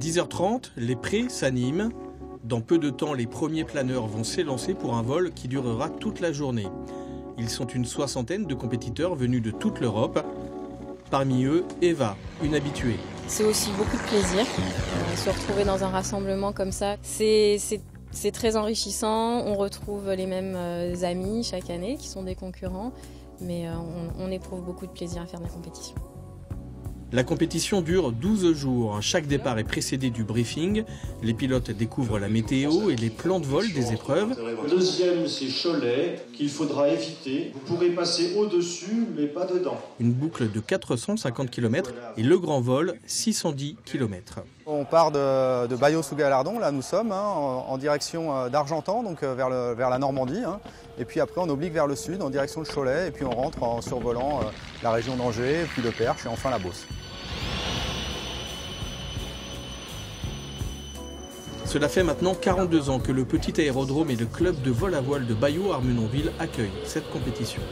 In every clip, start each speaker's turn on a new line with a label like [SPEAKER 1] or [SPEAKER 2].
[SPEAKER 1] 10h30, les prés s'animent. Dans peu de temps, les premiers planeurs vont s'élancer pour un vol qui durera toute la journée. Ils sont une soixantaine de compétiteurs venus de toute l'Europe. Parmi eux, Eva, une habituée.
[SPEAKER 2] C'est aussi beaucoup de plaisir. Se retrouver dans un rassemblement comme ça, c'est très enrichissant. On retrouve les mêmes amis chaque année qui sont des concurrents. Mais on éprouve beaucoup de plaisir à faire de la compétition.
[SPEAKER 1] La compétition dure 12 jours. Chaque départ est précédé du briefing. Les pilotes découvrent la météo et les plans de vol des épreuves.
[SPEAKER 3] Le deuxième, c'est Cholet, qu'il faudra éviter. Vous pourrez passer au-dessus, mais pas dedans.
[SPEAKER 1] Une boucle de 450 km et le grand vol, 610 km.
[SPEAKER 4] On part de Bailleul-sous-Galardon, là nous sommes, en direction d'Argentan, donc vers la Normandie. Et puis après on oblique vers le sud, en direction de Cholet, et puis on rentre en survolant la région d'Angers, puis le Perche et enfin la Beauce.
[SPEAKER 1] Cela fait maintenant 42 ans que le petit aérodrome et le club de vol à voile de Bailleul-Armenonville accueillent cette compétition.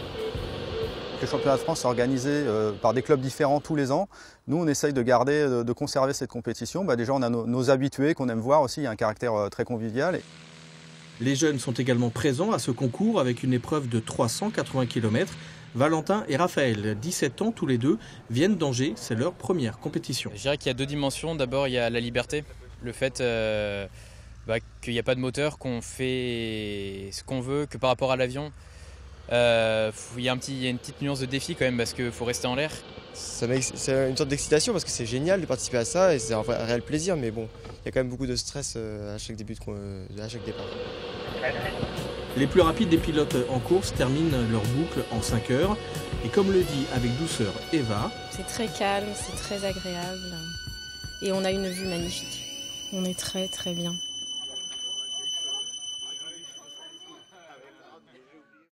[SPEAKER 4] Le championnat de France est organisé par des clubs différents tous les ans. Nous, on essaye de conserver cette compétition. Déjà, on a nos habitués qu'on aime voir aussi. Il y a un caractère très convivial.
[SPEAKER 1] Les jeunes sont également présents à ce concours avec une épreuve de 380 km. Valentin et Raphaël, 17 ans tous les deux, viennent d'Angers. C'est leur première compétition.
[SPEAKER 5] Je dirais qu'il y a deux dimensions. D'abord, il y a la liberté. Le fait qu'il n'y a pas de moteur, qu'on fait ce qu'on veut, que par rapport à l'avion, il y a une petite nuance de défi quand même parce qu'il faut rester en l'air.
[SPEAKER 6] C'est une sorte d'excitation parce que c'est génial de participer à ça et c'est un réel plaisir, mais bon, il y a quand même beaucoup de stress à chaque départ.
[SPEAKER 1] Les plus rapides des pilotes en course terminent leur boucle en 5 heures. Et comme le dit avec douceur Eva,
[SPEAKER 2] c'est très calme, c'est très agréable et on a une vue magnifique. On est très très bien.